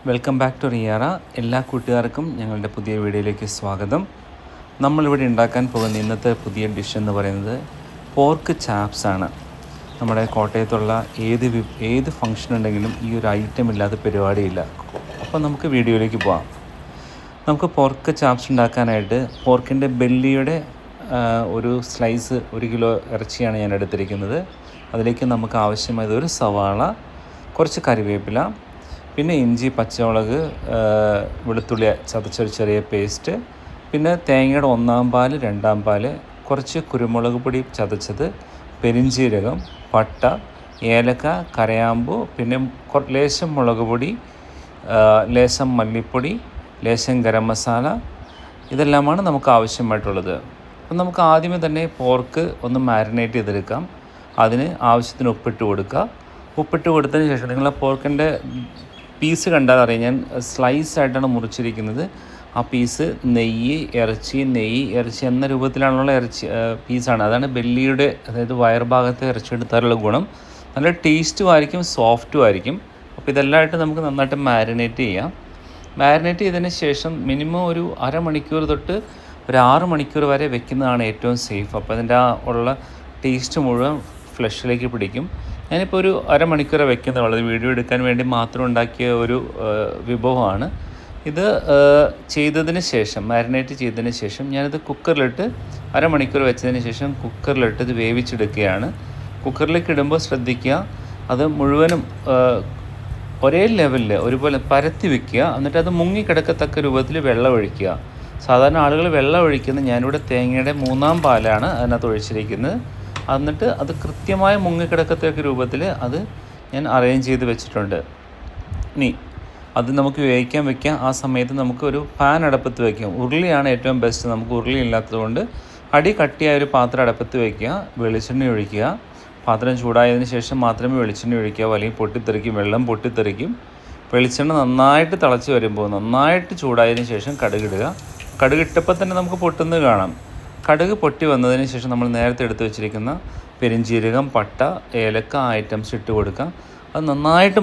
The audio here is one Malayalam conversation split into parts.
Welcome back to റിയാറ. എല്ലാ കൂട്ടുകാർക്കും ഞങ്ങളുടെ പുതിയ വീഡിയോയിലേക്ക് സ്വാഗതം. നമ്മളിവിടെ ഉണ്ടാക്കാൻ പോകുന്ന ഇന്നത്തെ പുതിയ ഡിഷ് എന്ന് പറയുന്നത് പോർക്ക് ചാപ്സ് ആണ്. നമ്മുടെ കോട്ടയത്തുള്ള ഏത് ഫംഗ്ഷൻ ഉണ്ടെങ്കിലും ഈ ഒരു ഐറ്റം ഇല്ലാത്ത പരിപാടിയില്ല. അപ്പോൾ നമുക്ക് വീഡിയോയിലേക്ക് പോകാം. നമുക്ക് പോർക്ക് ചാപ്സ് ഉണ്ടാക്കാനായിട്ട് പോർക്കിൻ്റെ ബെല്ലിയുടെ ഒരു സ്ലൈസ് 1 കിലോ ഇറച്ചിയാണ് ഞാൻ എടുത്തിരിക്കുന്നത്. അതിലേക്ക് നമുക്ക് ആവശ്യമായത് ഒരു സവാള, കുറച്ച് കറിവേപ്പില, പിന്നെ ഇഞ്ചി, പച്ചമുളക്, വെളുത്തുള്ളി ചതച്ചൊരു ചെറിയ പേസ്റ്റ്, പിന്നെ തേങ്ങയുടെ 1-ാം പാല്, 2-ാം പാല്, കുറച്ച് കുരുമുളക് പൊടി ചതച്ചത്, പെരിഞ്ചീരകം, പട്ട, ഏലക്ക, കരയാമ്പൂ, പിന്നെ ലേശം മുളക് പൊടി, ലേശം മല്ലിപ്പൊടി, ലേശം ഗരം മസാല, ഇതെല്ലാമാണ് നമുക്ക് ആവശ്യമായിട്ടുള്ളത്. അപ്പം നമുക്ക് ആദ്യമേ തന്നെ പോർക്ക് ഒന്ന് മാരിനേറ്റ് ചെയ്തെടുക്കാം. അതിന് ആവശ്യത്തിന് ഉപ്പിട്ട് കൊടുക്കുക. ഉപ്പിട്ട് കൊടുത്തതിന് ശേഷം നിങ്ങൾ പോർക്കിൻ്റെ പീസ് കണ്ടാൽ അറിയാം, ഞാൻ സ്ലൈസ് ആയിട്ടാണ് മുറിച്ചിരിക്കുന്നത്. ആ പീസ് നെയ്യ് ഇറച്ചി എന്ന രൂപത്തിലാണുള്ള പീസാണ്. അതാണ് ബെല്ലിയുടെ, അതായത് വയർഭാഗത്തെ ഇറച്ചി എടുത്താലുള്ള ഗുണം. നല്ല ടേസ്റ്റും ആയിരിക്കും, സോഫ്റ്റും ആയിരിക്കും. അപ്പോൾ ഇതെല്ലാമായിട്ട് നമുക്ക് നന്നായിട്ട് മാരിനേറ്റ് ചെയ്യാം. മാരിനേറ്റ് ചെയ്തതിന് ശേഷം മിനിമം ഒരു അരമണിക്കൂർ തൊട്ട് ഒരു 6 മണിക്കൂർ വരെ വെക്കുന്നതാണ് ഏറ്റവും സേഫ്. അപ്പോൾ അതിൻ്റെ ഉള്ള ടേസ്റ്റ് മുഴുവൻ ഫ്ലഷിലേക്ക് പിടിക്കും. ഞാനിപ്പോൾ ഒരു അരമണിക്കൂർ വെക്കുന്നുള്ളത് വീഡിയോ എടുക്കാൻ വേണ്ടി മാത്രം ഉണ്ടാക്കിയ ഒരു വിഭവമാണ് ഇത്. ചെയ്തതിന് ശേഷം, മാരിനേറ്റ് ചെയ്തതിന് ശേഷം ഞാനിത് കുക്കറിലിട്ട് അരമണിക്കൂർ വെച്ചതിന് ശേഷം കുക്കറിലിട്ട് ഇത് വേവിച്ചെടുക്കുകയാണ്. കുക്കറിലേക്ക് ഇടുമ്പോൾ ശ്രദ്ധിക്കുക, അത് മുഴുവനും ഒരേ ലെവലിൽ ഒരുപോലെ പരത്തി വെക്കുക. എന്നിട്ട് അത് മുങ്ങിക്കിടക്കത്തക്ക രൂപത്തിൽ വെള്ളം ഒഴിക്കുക. സാധാരണ ആളുകൾ വെള്ളം ഒഴിക്കുന്നത്, ഞാനിവിടെ തേങ്ങയുടെ 3-ാം പാലാണ് അതിനകത്ത് ഒഴിച്ചിരിക്കുന്നത്. എന്നിട്ട് അത് കൃത്യമായ മുങ്ങിക്കിടക്കത്തക്ക രൂപത്തിൽ അത് ഞാൻ അറേഞ്ച് ചെയ്ത് വെച്ചിട്ടുണ്ട്. ഇനി അത് നമുക്ക് വേവിക്കാൻ വെക്കാം. ആ സമയത്ത് നമുക്ക് ഒരു പാൻ അടുപ്പത്ത് വയ്ക്കാം. ഉരുളിയാണ് ഏറ്റവും ബെസ്റ്റ്. നമുക്ക് ഉരുളി ഇല്ലാത്തതുകൊണ്ട് അടി കട്ടിയായ ഒരു പാത്രം അടുപ്പത്ത് വയ്ക്കുക. വെളിച്ചെണ്ണ ഒഴിക്കുക. പാത്രം ചൂടായതിന് ശേഷം മാത്രമേ വെളിച്ചെണ്ണ ഒഴിക്കുക, അല്ലെങ്കിൽ പൊട്ടിത്തെറിക്കും, വെള്ളം പൊട്ടിത്തെറിക്കും. വെളിച്ചെണ്ണ നന്നായിട്ട് തിളച്ച് വരുമ്പോൾ നന്നായിട്ട് ചൂടായതിന് ശേഷം കടുകിടുക. കടുകിട്ടപ്പോൾ തന്നെ നമുക്ക് പൊട്ടുന്നത് കാണാം. കടുക് പൊട്ടി വന്നതിന് ശേഷം നമ്മൾ നേരത്തെ എടുത്ത് വെച്ചിരിക്കുന്ന പെരിഞ്ചീരകം, പട്ട, ഏലക്ക ഐറ്റംസ് ഇട്ട് കൊടുക്കാം. അത് നന്നായിട്ട്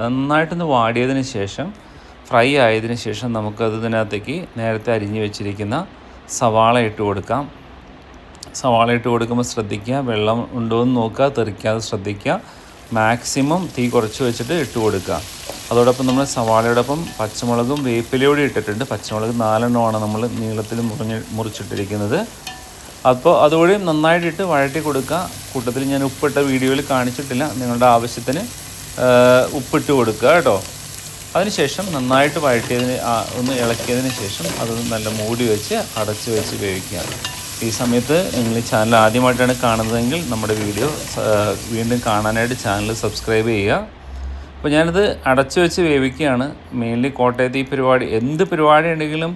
നന്നായിട്ടൊന്ന് വാടിയതിന് ശേഷം, ഫ്രൈ ആയതിന് ശേഷം നമുക്കത് ഇതിനകത്തേക്ക് നേരത്തെ അരിഞ്ഞ് വെച്ചിരിക്കുന്ന സവാള ഇട്ട് കൊടുക്കാം. സവാള ഇട്ട് കൊടുക്കുമ്പോൾ ശ്രദ്ധിക്കുക, വെള്ളം ഉണ്ടോ എന്ന് നോക്കുക, തെറിക്കാതെ ശ്രദ്ധിക്കുക. മാക്സിമം തീ കുറച്ച് വെച്ചിട്ട് ഇട്ട് കൊടുക്കുക. അതോടൊപ്പം നമ്മൾ സവാളയോടൊപ്പം പച്ചമുളകും വേപ്പിലയോടെ ഇട്ടിട്ടുണ്ട്. പച്ചമുളക് 4 നമ്മൾ നീളത്തിൽ മുറിച്ചിട്ടിരിക്കുന്നത്. അപ്പോൾ അതുകൂടി നന്നായിട്ടിട്ട് വഴറ്റി കൊടുക്കുക. കൂട്ടത്തിൽ ഞാൻ ഉപ്പിട്ട വീഡിയോയിൽ കാണിച്ചിട്ടില്ല, നിങ്ങളുടെ ആവശ്യത്തിന് ഉപ്പിട്ട് കൊടുക്കുക കേട്ടോ. അതിനുശേഷം നന്നായിട്ട് വഴറ്റിയതിന് ഒന്ന് ഇളക്കിയതിന് ശേഷം അതൊന്ന് നല്ല മൂടി വെച്ച് അടച്ച് വെച്ച് വേവിക്കുക. ഈ സമയത്ത് നിങ്ങൾ ഈ ചാനൽ ആദ്യമായിട്ടാണ് കാണുന്നതെങ്കിൽ നമ്മുടെ വീഡിയോ വീണ്ടും കാണാനായിട്ട് ചാനൽ സബ്സ്ക്രൈബ് ചെയ്യുക. അപ്പോൾ ഞാനിത് അടച്ചു വെച്ച് വേവിക്കുകയാണ്. മെയിൻലി കോട്ടയത്ത് ഈ പരിപാടി, എന്ത് പരിപാടി ഉണ്ടെങ്കിലും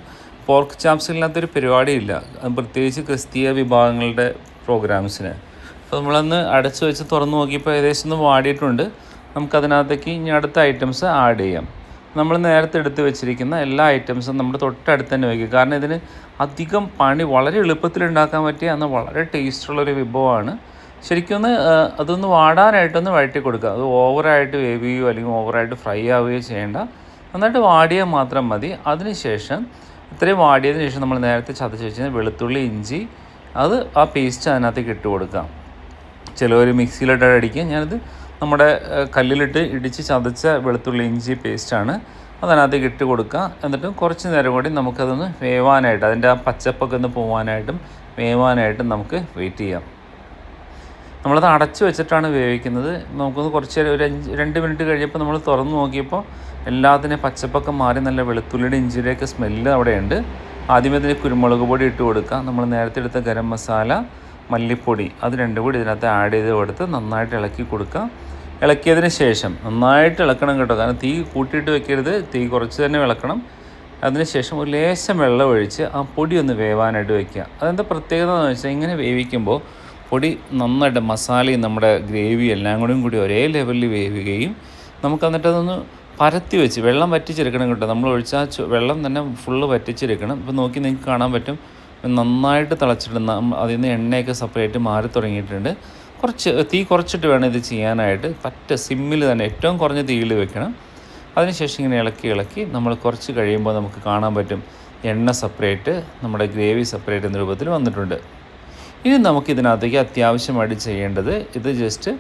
പോർക്ക് ചാപ്സ് ഇല്ലാത്തൊരു പരിപാടിയില്ല, പ്രത്യേകിച്ച് ക്രിസ്തീയ വിഭാഗങ്ങളുടെ പ്രോഗ്രാംസിന്. അപ്പോൾ നമ്മളൊന്ന് അടച്ചു വെച്ച് തുറന്ന് നോക്കിയപ്പോൾ ഏകദേശം ഒന്ന് വാടിയിട്ടുണ്ട്. നമുക്കതിനകത്തേക്ക് ഇനി അടുത്ത ഐറ്റംസ് ആഡ് ചെയ്യാം. നമ്മൾ നേരത്തെ എടുത്ത് വെച്ചിരിക്കുന്ന എല്ലാ ഐറ്റംസും നമ്മുടെ തൊട്ടടുത്ത് തന്നെ വയ്ക്കുക. കാരണം ഇതിന് അധികം പണി, വളരെ എളുപ്പത്തിൽ ഉണ്ടാക്കാൻ പറ്റിയ എന്നാൽ വളരെ ടേസ്റ്റുള്ളൊരു വിഭവമാണ്. ശരിക്കും അതൊന്ന് വാടാനായിട്ടൊന്ന് വഴറ്റി കൊടുക്കുക. അത് ഓവറായിട്ട് വേവുകയോ അല്ലെങ്കിൽ ഓവറായിട്ട് ഫ്രൈ ആവുകയോ ചെയ്യേണ്ട. നന്നായിട്ട് വാടിയാൽ മാത്രം മതി. അതിനുശേഷം ഇത്രയും വാടിയതിന് ശേഷം നമ്മൾ നേരത്തെ ചതച്ച് വെച്ചാൽ വെളുത്തുള്ളി, ഇഞ്ചി, അത് ആ പേസ്റ്റ് അതിനകത്തേക്ക് ഇട്ട് കൊടുക്കാം. ചിലവർ മിക്സിയിലിട്ട് അടിക്കുക. ഞാനത് നമ്മുടെ കല്ലിലിട്ട് ഇടിച്ച് ചതച്ച വെളുത്തുള്ളി ഇഞ്ചി പേസ്റ്റാണ്, അതിനകത്തേക്ക് ഇട്ട് കൊടുക്കുക. എന്നിട്ട് കുറച്ച് നേരം കൂടി നമുക്കതൊന്ന് വേവാനായിട്ട്, അതിൻ്റെ ആ പച്ചപ്പൊക്കെ ഒന്ന് പോകാനായിട്ടും വേവാനായിട്ടും നമുക്ക് വെയിറ്റ് ചെയ്യാം. നമ്മളത് അടച്ചു വെച്ചിട്ടാണ് വേവിക്കുന്നത്. നമുക്കൊന്ന് കുറച്ച് നേരം, ഒരു 2 മിനിറ്റ് കഴിഞ്ഞപ്പോൾ നമ്മൾ തുറന്ന് നോക്കിയപ്പോൾ എല്ലാത്തിനും പച്ചപ്പൊക്കെ മാറി നല്ല വെളുത്തുള്ളിയുടെ ഇഞ്ചിയുടെയൊക്കെ സ്മെല്ല് അവിടെയുണ്ട്. ആദ്യമേ തന്നെ കുരുമുളക് പൊടി ഇട്ട് കൊടുക്കുക. നമ്മൾ നേരത്തെ എടുത്ത ഗരം മസാല, മല്ലിപ്പൊടി, അത് 2 കൂടി ഇതിനകത്ത് ആഡ് ചെയ്ത് കൊടുത്ത് നന്നായിട്ട് ഇളക്കി കൊടുക്കുക. ഇളക്കിയതിന് ശേഷം നന്നായിട്ട് ഇളക്കണം കേട്ടോ, കാരണം തീ കൂട്ടിയിട്ട് വെക്കരുത്, തീ കുറച്ച് തന്നെ ഇളക്കണം. അതിനുശേഷം ഒരു ലേശം വെള്ളം ഒഴിച്ച് ആ പൊടി ഒന്ന് വേവാനായിട്ട് വയ്ക്കുക. അതെന്താ പ്രത്യേകത എന്ന് വെച്ചാൽ, ഇങ്ങനെ വേവിക്കുമ്പോൾ പൊടി നന്നായിട്ട് മസാലയും നമ്മുടെ ഗ്രേവി എല്ലാം കൂടി ഒരേ ലെവലിൽ വേവുകയും നമുക്ക് എന്നിട്ടതൊന്ന് പരത്തി വെച്ച് വെള്ളം വറ്റിച്ചെടുക്കണം കേട്ടോ. നമ്മൾ ഒഴിച്ചാൽ വെള്ളം തന്നെ ഫുള്ള് വറ്റിച്ചെടുക്കണം. ഇപ്പോൾ നോക്കി നിങ്ങൾക്ക് കാണാൻ പറ്റും, നന്നായിട്ട് തിളച്ചിടുന്ന, അതിൽ നിന്ന് എണ്ണയൊക്കെ സെപ്പറേറ്റ് മാറി തുടങ്ങിയിട്ടുണ്ട്. തീ കുറച്ചിട്ട് വേണം ഇത് ചെയ്യാനായിട്ട്. സിമ്മിൽ തന്നെ ഏറ്റവും കുറഞ്ഞ തീയിൽ വെക്കണം. അതിനുശേഷം ഇങ്ങനെ ഇളക്കി നമ്മൾ കുറച്ച് കഴിയുമ്പോൾ നമുക്ക് കാണാൻ പറ്റും എണ്ണ സെപ്പറേറ്റ്, നമ്മുടെ ഗ്രേവി സെപ്പറേറ്റ് എന്ന രൂപത്തിൽ വന്നിട്ടുണ്ട്. ഇനി നമുക്കിതിനകത്തേക്ക് അത്യാവശ്യമായിട്ട് ചെയ്യേണ്ടത് ഇത് ജസ്റ്റ്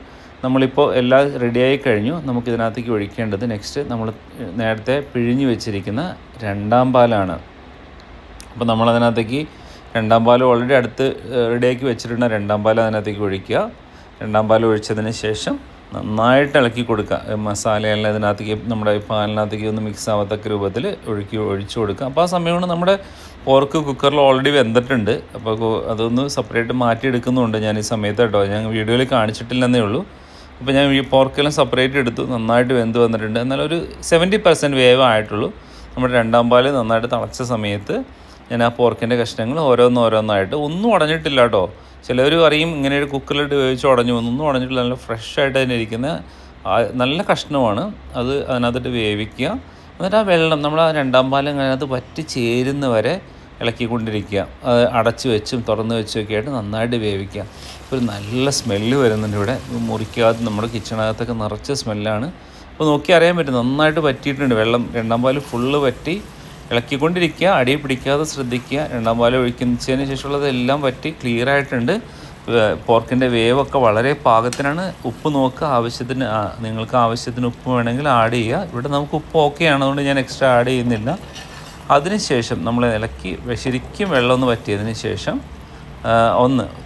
നമ്മളിപ്പോൾ എല്ലാം റെഡിയായി കഴിഞ്ഞു. നമുക്കിതിനകത്തേക്ക് ഒഴിക്കേണ്ടത് നെക്സ്റ്റ് നമ്മൾ നേരത്തെ പിഴിഞ്ഞ് വെച്ചിരിക്കുന്ന രണ്ടാം പാലാണ്. അപ്പോൾ നമ്മളതിനകത്തേക്ക് രണ്ടാം പാൽ ഓൾറെഡി അടുത്ത് റെഡിയാക്കി വെച്ചിട്ടുണ്ട്. രണ്ടാം പാൽ അതിനകത്തേക്ക് ഒഴിക്കുക. രണ്ടാം പാൽ ഒഴിച്ചതിന് ശേഷം നന്നായിട്ട് ഇളക്കി കൊടുക്കുക. മസാലയെല്ലാം ഇതിനകത്തേക്ക് നമ്മുടെ പാലിനകത്തേക്ക് ഒന്ന് മിക്സ് ആവത്തക്ക രൂപത്തിൽ ഒഴിച്ചു കൊടുക്കുക. അപ്പോൾ ആ സമയം കൊണ്ട് നമ്മുടെ പോർക്ക് കുക്കറിൽ ഓൾറെഡി വെന്തിട്ടുണ്ട്. അപ്പോൾ അതൊന്ന് സെപ്പറേറ്റ് മാറ്റിയെടുക്കുന്നുണ്ട് ഞാൻ ഈ സമയത്ത് കേട്ടോ. ഞാൻ വീഡിയോയിൽ കാണിച്ചിട്ടില്ലെന്നേ ഉള്ളൂ. അപ്പോൾ ഞാൻ ഈ പോർക്കെല്ലാം സെപ്പറേറ്റ് എടുത്തു. നന്നായിട്ട് വെന്ത് വന്നിട്ടുണ്ട്. എന്നാൽ ഒരു 70% വേവ് ആയിട്ടുള്ളൂ. നമ്മുടെ രണ്ടാം പാൽ നന്നായിട്ട് തിളച്ച സമയത്ത് ഞാൻ ആ പോർക്കിൻ്റെ കഷ്ണങ്ങൾ ഓരോന്നായിട്ട് ഒന്നും ഉടഞ്ഞിട്ടില്ല കേട്ടോ. ചിലർ അറിയും ഇങ്ങനെ ഒരു കുക്കറിലിട്ട് വേവിച്ച് ഉടഞ്ഞു ഒന്നും ഉടഞ്ഞിട്ടില്ല. നല്ല ഫ്രഷായിട്ട് തന്നെ ഇരിക്കുന്ന നല്ല കഷ്ണമാണ്. അത് അതിനകത്തിട്ട് വേവിക്കുക. എന്നിട്ട് ആ വെള്ളം നമ്മൾ ആ രണ്ടാം പാലം അതിനകത്ത് വറ്റി ചേരുന്ന വരെ ഇളക്കിക്കൊണ്ടിരിക്കുക. അത് അടച്ച് വെച്ചും തുറന്ന് വെച്ചും ഒക്കെ ആയിട്ട് നന്നായിട്ട് വേവിക്കുക. ഒരു നല്ല സ്മെല്ല് വരുന്നുണ്ട് ഇവിടെ. മുറിക്കാതെ നമ്മുടെ കിച്ചണകത്തൊക്കെ നിറച്ച സ്മെല്ലാണ്. അപ്പോൾ നോക്കി അറിയാൻ പറ്റും നന്നായിട്ട് വറ്റിയിട്ടുണ്ട് വെള്ളം. രണ്ടാം പാൽ ഫുള്ള് വറ്റി. ഇളക്കിക്കൊണ്ടിരിക്കുക, അടി പിടിക്കാതെ ശ്രദ്ധിക്കുക. രണ്ടാം പാൽ ഒഴിക്കുന്നതിന് ശേഷമുള്ളതെല്ലാം വറ്റി ക്ലിയർ ആയിട്ടുണ്ട്. പോർക്കിൻ്റെ വേവൊക്കെ വളരെ പാകത്തിനാണ്. ഉപ്പ് നോക്കുക, ആവശ്യത്തിന് നിങ്ങൾക്ക് ആവശ്യത്തിന് ഉപ്പ് വേണമെങ്കിൽ ആഡ് ചെയ്യുക. ഇവിടെ നമുക്ക് ഉപ്പ് ഓക്കെയാണ്, അതുകൊണ്ട് ഞാൻ എക്സ്ട്രാ ആഡ് ചെയ്യുന്നില്ല. അതിനുശേഷം നമ്മൾ ഇളക്കി ശരിക്കും വെള്ളമൊന്ന് വറ്റിയതിന് ശേഷം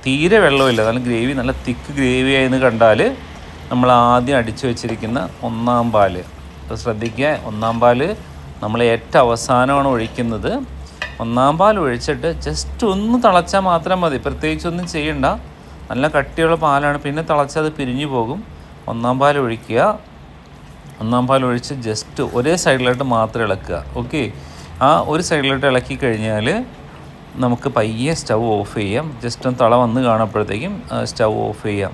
തീരെ വെള്ളമില്ല, നല്ല ഗ്രേവി, നല്ല തിക്ക് ഗ്രേവി ആയെന്ന് കണ്ടാൽ നമ്മൾ ആദ്യം അടിച്ചു വെച്ചിരിക്കുന്ന ഒന്നാം പാൽ ശ്രദ്ധിക്കുക. ഒന്നാം പാൽ നമ്മൾ ഏറ്റവും അവസാനമാണ് ഒഴിക്കുന്നത്. ഒന്നാം പാൽ ഒഴിച്ചിട്ട് ജസ്റ്റ് ഒന്ന് തിളച്ചാൽ മാത്രം മതി. പ്രത്യേകിച്ചൊന്നും ചെയ്യണ്ട. നല്ല കട്ടിയുള്ള പാലാണ്. പിന്നെ തിളച്ചാൽ അത് പിരിഞ്ഞു പോകും. ഒന്നാം പാൽ ഒഴിക്കുക. ഒന്നാം പാൽ ഒഴിച്ച് ജസ്റ്റ് ഒരേ സൈഡിലോട്ട് മാത്രം ഇളക്കുക. ഓക്കെ, ആ ഒരു സൈഡിലോട്ട് ഇളക്കി കഴിഞ്ഞാൽ നമുക്ക് പയ്യെ സ്റ്റൗ ഓഫ് ചെയ്യാം. ജസ്റ്റ് ഒന്ന് തള വന്ന് കാണുമ്പോഴത്തേക്കും സ്റ്റൗ ഓഫ് ചെയ്യാം.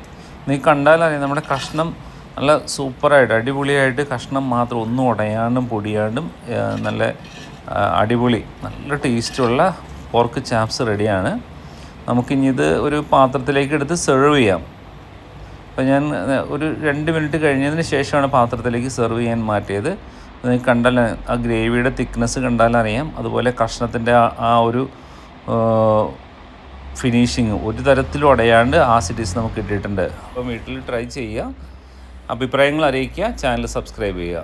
നീ കണ്ടാലറിയാം നമ്മുടെ കഷ്ണം നല്ല സൂപ്പറായിട്ട് അടിപൊളിയായിട്ട് കഷ്ണം മാത്രം ഒന്നും ഉടയാണ്ടും പൊടിയാണ്ടും നല്ല അടിപൊളി നല്ല ടേസ്റ്റുള്ള പോർക്ക് ചാപ്സ് റെഡിയാണ്. നമുക്കിനി ഇത് ഒരു പാത്രത്തിലേക്ക് എടുത്ത് സെർവ് ചെയ്യാം. അപ്പോൾ ഞാൻ ഒരു 2 മിനിറ്റ് കഴിഞ്ഞതിന് ശേഷമാണ് പാത്രത്തിലേക്ക് സെർവ് ചെയ്യാൻ മാറ്റിയത്. കണ്ടാൽ ആ ഗ്രേവിയുടെ തിക്നെസ് കണ്ടാലറിയാം. അതുപോലെ കഷ്ണത്തിൻ്റെ ആ ഒരു ഫിനിഷിങ് ഒരു തരത്തിലും ഉടയാണ്ട് ആസിഡീസ് നമുക്ക് കിട്ടിയിട്ടുണ്ട്. അപ്പോൾ വീട്ടിൽ ട്രൈ ചെയ്യുക. അഭിപ്രായങ്ങൾ അറിയിക്കുക. ചാനൽ സബ്സ്ക്രൈബ് ചെയ്യുക.